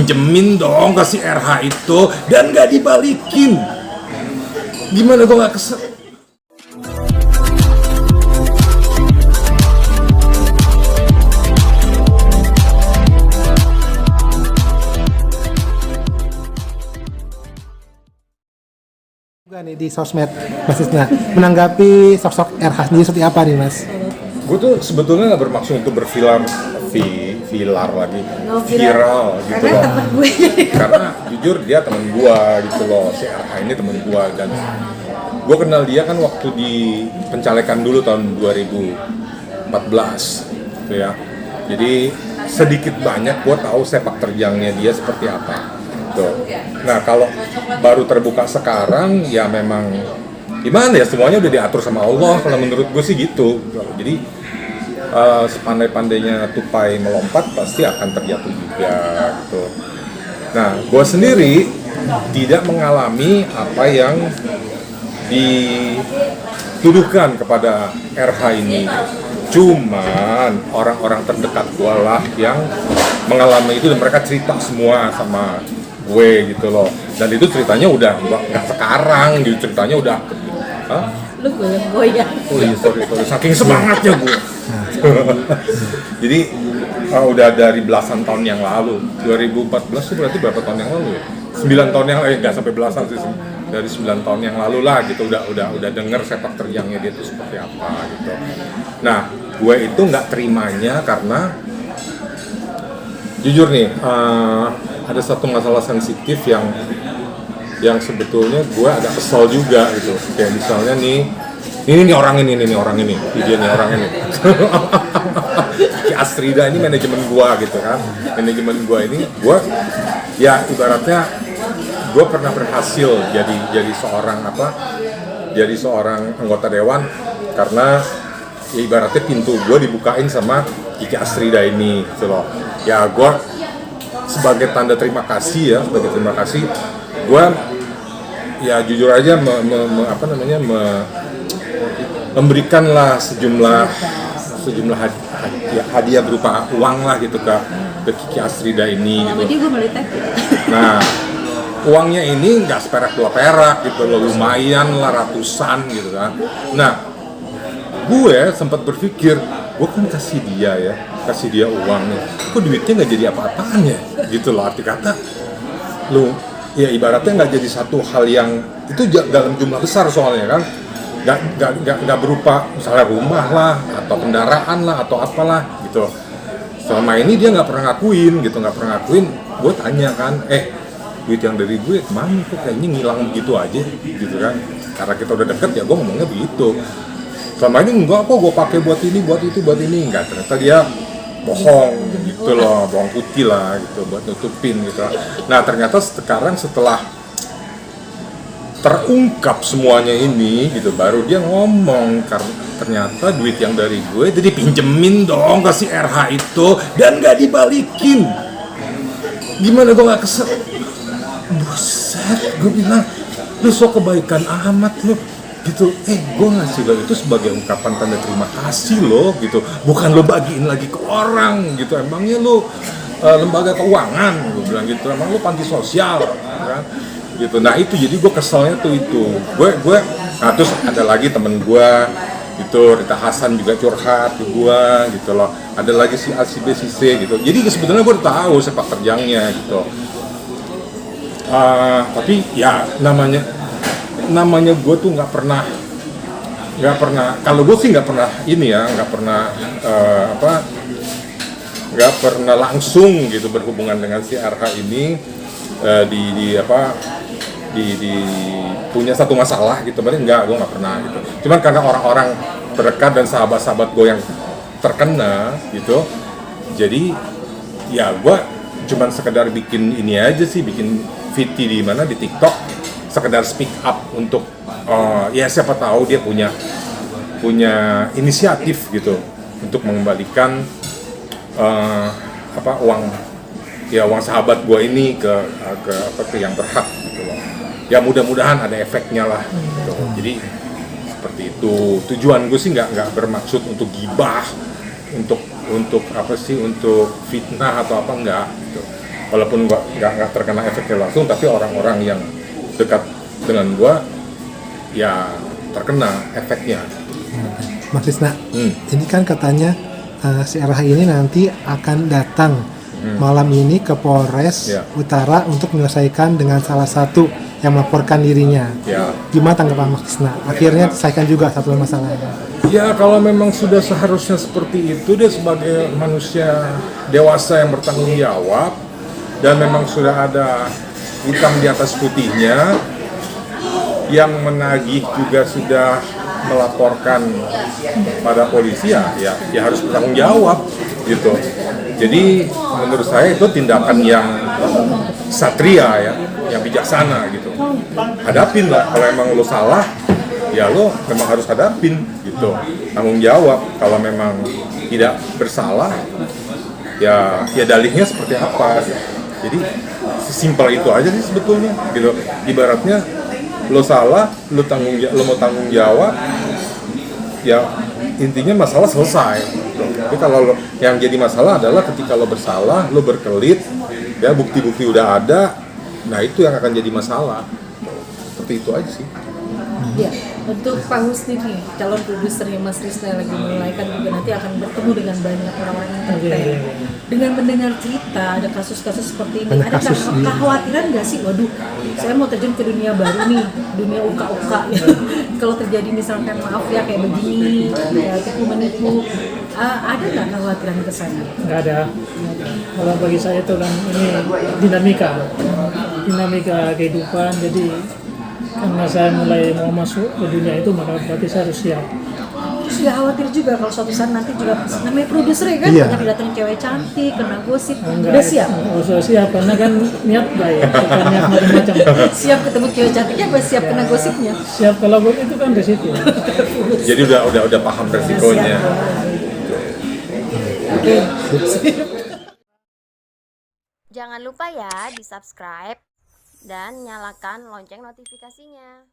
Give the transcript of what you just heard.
dipinjemin dong ke si RH itu dan gak dibalikin. Gimana gue gak kesel? Juga nih di sosmed Mas Isna menanggapi sosok RH sendiri seperti apa nih Mas? Gue tuh sebetulnya gak bermaksud untuk viral lagi, viral gitu loh. Karena jujur dia temen gue gitu loh, si RH ini temen gue, dan gue kenal dia kan waktu di pencalekan dulu tahun 2014 gitu ya. Jadi sedikit banyak gue tahu sepak terjangnya dia seperti apa. Tuh. Nah kalau baru terbuka sekarang ya memang gimana ya, semuanya udah diatur sama Allah kalau menurut gue sih gitu. Jadi sepandai-pandainya tupai melompat pasti akan terjatuh juga gitu. Nah gue sendiri tidak mengalami apa yang dituduhkan kepada RH ini. Cuman orang-orang terdekat gue lah yang mengalami itu dan mereka cerita semua sama gue gitu loh, dan itu ceritanya udah nggak sekarang gitu, ceritanya udah lu goyang-goyang. Oh iya, sorry, saking semangatnya gue. Jadi udah dari belasan tahun yang lalu, 2014 itu berarti berapa tahun yang lalu ya? 9 tahun yang lalu, nggak sampai belasan sih, dari 9 tahun yang lalu lah gitu, udah denger sepak terjangnya dia itu seperti apa gitu. Nah gue itu nggak terimanya karena jujur nih, ada satu masalah sensitif yang sebetulnya gue agak kesel juga gitu. Kayak misalnya ini orang ini, dia nih orang ini. Ki Astrida ini manajemen gue gitu kan. Manajemen gue ini, gue ya ibaratnya gue pernah berhasil jadi seorang anggota dewan karena ya ibaratnya pintu gue dibukain sama Ki Astrida ini gitu loh. Ya gue sebagai tanda terima kasih gue ya jujur aja memberikanlah sejumlah hadiah berupa uang lah gitu ke Kiki Astrida ini gitu. Jadi gue melihat. Nah uangnya ini nggak seperak dua perak gitu loh, lumayan lah, ratusan gitu kan. Nah gue sempat berpikir, gue kan kasih dia uang nih, kok duitnya nggak jadi apa-apaan ya gitu loh. Arti kata lu ya ibaratnya nggak jadi satu hal yang itu dalam jumlah besar soalnya kan, nggak berupa misalnya rumah lah atau kendaraan lah atau apalah gitu. Selama ini dia nggak pernah ngakuin. Gue tanya kan, duit yang dari gue kemana, kok kayaknya ngilang begitu aja gitu kan. Karena kita udah deket ya gue ngomongnya begitu. Selama ini enggak kok, gue pakai buat ini, buat itu, buat ini. Enggak, ternyata dia bohong gitu loh, bohong putih lah gitu, buat nutupin gitu. Nah ternyata sekarang setelah terungkap semuanya ini gitu, baru dia ngomong karena ternyata duit yang dari gue itu dipinjemin dong ke si RH itu dan gak dibalikin. Gimana gue gak kesel? Buset, gue bilang, lu sok kebaikan amat lu gitu, gue ngasih lo itu sebagai ungkapan tanda terima kasih lo gitu, bukan lo bagiin lagi ke orang gitu. Emangnya lo lembaga keuangan, gue bilang gitu, emang lo panti sosial kan gitu. Nah itu jadi gue keselnya tuh itu gue nah terus ada lagi temen gue itu Rita Hasan juga curhat ke gue gitu loh, ada lagi si A, si B, si C gitu. Jadi sebetulnya gue udah tahu sepak terjangnya gitu, tapi ya namanya gue tuh nggak pernah kalau gue sih nggak pernah nggak pernah langsung gitu berhubungan dengan si RH ini, di punya satu masalah gitu, berarti gue nggak pernah gitu. Cuman karena orang-orang terdekat dan sahabat-sahabat gue yang terkena gitu, jadi ya gue cuman sekedar bikin ini aja sih, bikin VT di TikTok, sekedar speak up untuk ya siapa tahu dia punya inisiatif gitu untuk mengembalikan uang sahabat gue ini ke yang berhak gitu loh. Ya mudah-mudahan ada efeknya lah gitu. Jadi seperti itu. Tujuan gue sih nggak bermaksud untuk gibah, untuk fitnah atau apa, enggak gitu. walaupun gua nggak terkena efeknya langsung, tapi orang-orang yang dekat dengan gua ya terkena efeknya. Mas Krisna, Hmm. ini kan katanya si RH ini nanti akan datang malam ini ke Polres Ya. Utara untuk menyelesaikan dengan salah satu yang melaporkan dirinya. Ya. Gimana tanggapan Mas Krisna? Akhirnya selesaikan juga satu masalahnya. Ya kalau memang sudah seharusnya seperti itu, dia sebagai manusia dewasa yang bertanggung jawab dan memang sudah ada hitam di atas putihnya, yang menagih juga sudah melaporkan pada polisi, ya harus bertanggung jawab gitu. Jadi menurut saya itu tindakan yang satria ya, yang bijaksana gitu. Hadapin lah, kalau emang lo salah ya lo memang harus hadapin gitu, tanggung jawab. Kalau memang tidak bersalah ya dalihnya seperti apa gitu. Jadi sesimpel itu aja sih sebetulnya gitu. Ibaratnya lo salah, lo mau tanggung jawab, ya intinya masalah selesai gitu. Tapi kalau yang jadi masalah adalah ketika lo bersalah, lo berkelit, ya bukti-bukti udah ada, nah itu yang akan jadi masalah. Seperti itu aja sih. Ya, untuk Pak Husni nih, calon produsernya Mas Krisna lagi mulai kan juga nanti akan bertemu dengan banyak orang-orang entertain. Dengan mendengar cerita ada kasus-kasus seperti ini, Banyak ada kasus, iya. kekhawatiran nggak sih? Waduh, saya mau terjun ke dunia baru nih, dunia uka-uka. Kalau terjadi misalkan maaf ya kayak begini, ya tipu menipu, ada nggak kekhawatiran ke sana? Nggak ada. Kalau bagi saya itu kan ini dinamika kehidupan. Jadi karena saya mulai mau masuk ke dunia itu, maka berarti saya harus siap. Terus nggak khawatir juga kalau suatu saat nanti juga namanya produser ya kan, Iya. banyak datang cewek cantik, kena gosip, Enggak, udah siap? Sudah siap karena kan niat baik, bukan niat macam-macam. Siap ketemu cewek cantiknya, apa siap kena gosipnya? Siap kalau itu kan resiko. Jadi udah paham resikonya. Oke. Jangan lupa ya di subscribe dan nyalakan lonceng notifikasinya.